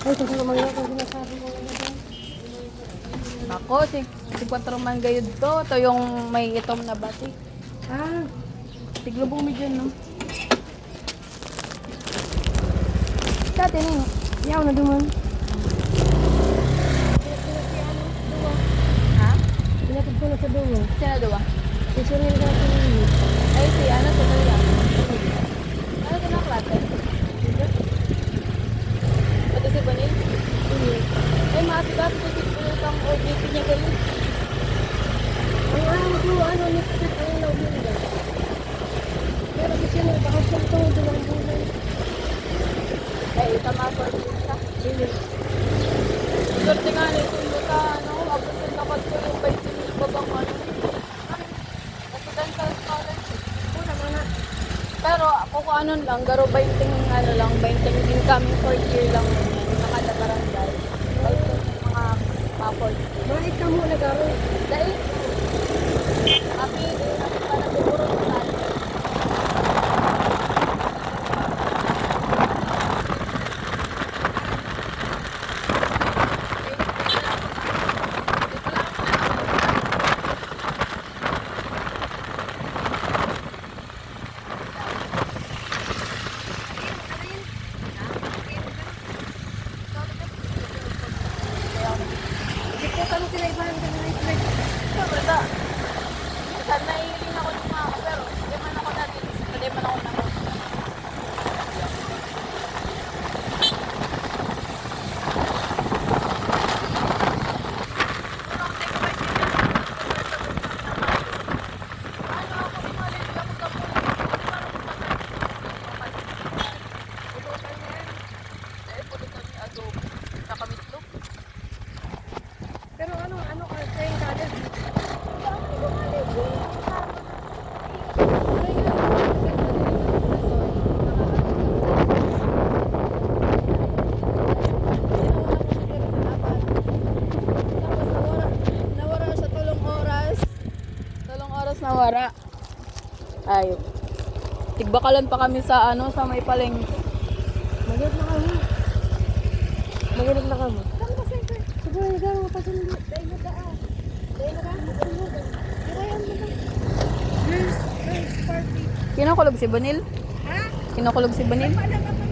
Ay, kasi naman yun kung sinasabi mo na dyan. Ako, si 4 man gayud to. Ito yung may itom na batik. Ah, Tiglubong medyo, no? Dati nini. yaw na duman. Ha? Pinatid ko na sa dulo. Sino dawa? Susunod ka sa dulo. Ay, si ano, tuloy lang. Ano ka na klase? Pati si Banil? Ay, maasigat ko si Banil kang OJT niya kayo. Ang araw ko, ano, next week ang naulinda. Pero kasi siya nagpakasal to, dalawang bulan. Ay, tama po siya. Swerte nga nito yung ano, abot yung dapat ko yung 20 mil pa bang ano. Residential scholarship. Muna mga. Pero ako kung ano lang, garo 20 ano lang, 20 incoming 4th year lang yun. Sa kada barangay. Balik yung mga pa-4th year. Bakit ka mo nagaro? Dahil, kami, pa naguguro sa tayo. Hindi ko kami sila ibahan ka na next week. Siyempre ta, minsan naiiling ako ng mga pero hindi man ako narinig, hindi man ako naman. Pero ano ka, sayang college? Nawara siya tulong oras. Tulong oras nawara. Ay. Tigbakalan pa kami sa ano, sa may paleng. Magigit na kami. Magigit na kami. Siguro nagaro mapasundo. Dahil na daan. Dahil na daan. Kirayan mo na. Girls party. Kinukulog si Banil? Ha? Kinukulog si Banil? Paalam ako.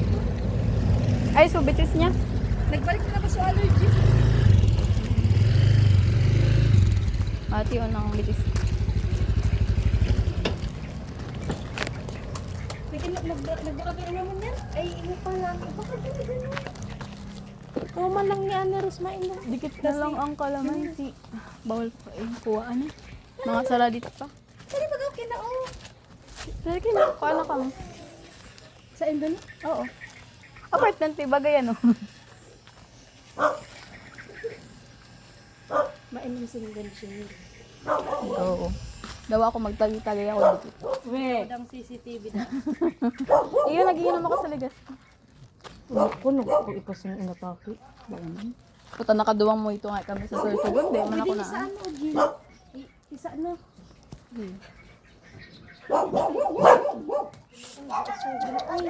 Ay, subitis niya. Nagbalik na ba sa allergy? Ati yun ang bitis. Nagbaka ka naman yan? Ay, ino pa lang. Bakit hindi ganun? Kuman lang ni Ana Rosmain na. Dikit na lang ang kalamansi. Bawal pa eh. Kuhaan eh. Mga saladit pa. Sali ba daw kinao? Sige, kinukuha na kami. Sa Indon? Oo. Apartment eh, bagay ano. Mainom sa Indon siya. Oo. Daw ako magtagi-tagi ako dito. Madang CCTV na. Iyo, nagiinom ako sa ligas. Kuno ko ipasong inatake. Puta, nakaduwang mo ito nga kami sa Sorsogon. Di man ako na. Isa ano, Jin? Isa ano? Hmm. Ay,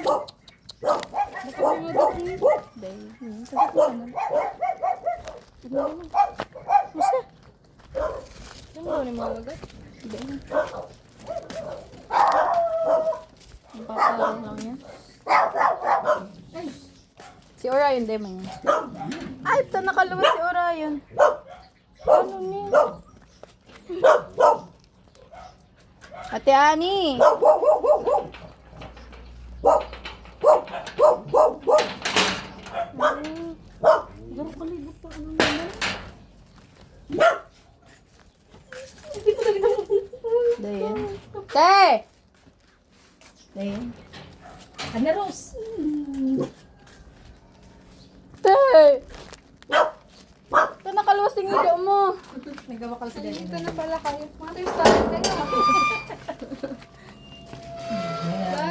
baka mga gabi. Dahil, kasi ko naman. Musta? Yung mo ni mga agad? Dahil. Ang paparang lang yan. Si Orion, di man yan. Ay, ito nakaluwas si Orion. Ano niya? Ate Ani! Garo kalibot pa ano naman? Dahil. Te! Dahil. Ana Rose! Te! Ito nakaluwas yung ilo mo. Nagawakal si Daniel. Ito na pala kayo. Mga tayo start kayo.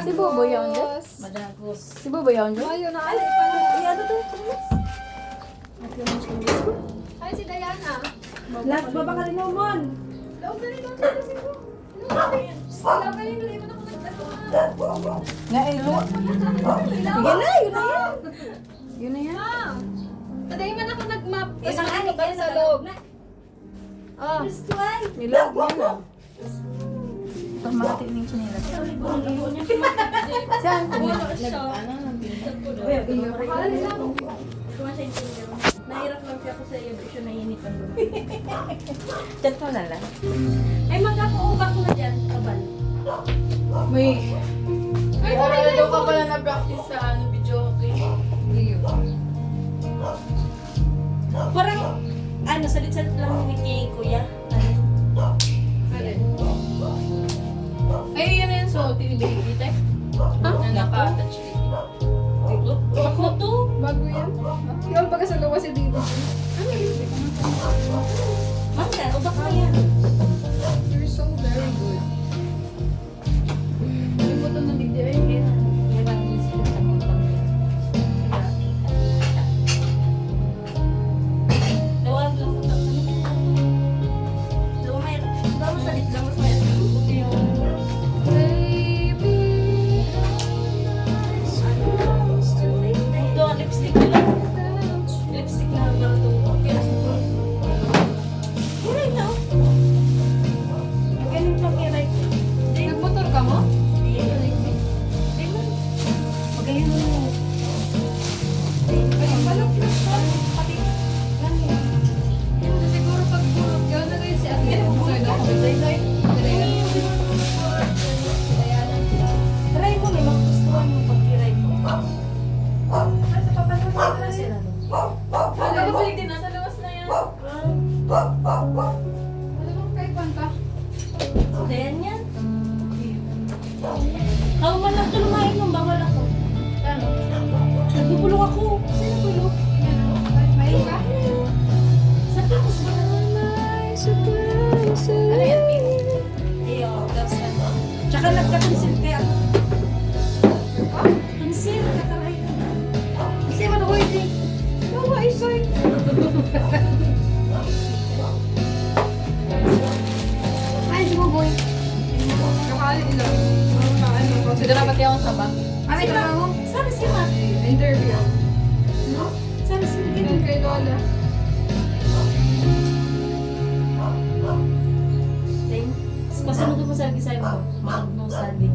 Si Bobo yun, de? Madagos. Si Bobo yun, de? Ayun na kayo pala. Ano to? Ay, si Diana. Lag, baba ka rin naman. Laog na rin ako sa sigo. Wala kayo, nalay mo na ako nagtatuan. Nga, ilo. Sige na, yun na yan. Yun na yan. Ah! Isang anik yan sa loob. Ah, Gusto ay. nilog niya na. Ito, makati ng chinilas. Saan? Nahirap lang siya ako sa iyo, siya nainitan doon. Chat mo na lang. Ay, magkakaubak mo na dyan, kabal. May... Ay, Wala daw ka pala na-practice sa video, okay? Parang, salit-salit lang ni kay Kuya. Ay, yan na yan. So, tinibigay tayo. Na naka-touch dito. Ako to. Bago yan. Yung baga sa gawa si Dito. Mangga, ubak na yan. You're so very good. Yung buto ng digdi ay Dawag lang sa Dawa salit lang, mas may Ito, lipstick na lang. Lipstick na lang ito. Okay na siya. Kiray na, oh. Magaling pang kiray. Nagmotor ka mo? Magaling mo. Balok na siya. Pati, lang yan. Siguro pag pulot yun, na rin si Ate. Sorry daw. Try mo, may magustuhan mo pag kiray mo. Sa papasok na sila doon. Alam ko balik din, nasa labas na yan. Ano bang kay Panta? Then yan. Ako man lang tulumahin mo, bawal ako. Ano? Nagbubulong ako. Sino bulong? May ka? Sa tapos ba? Ano yan, Pink? Iyo, that's ano. Tsaka nagkatunsil kaya ako. Tunsil, kakalay. Kasi man ako hindi. Nawa, isoy. Ay, di mo boy. Kakali ilang. Ano ko? Sige, dapat yung sa ba? Ay, trabaho. Sabi si Ma. Interview. Sabi si Ma. Ganun kay Lola. Then, pasunod ko sa gisay mo. Mag-no sabi.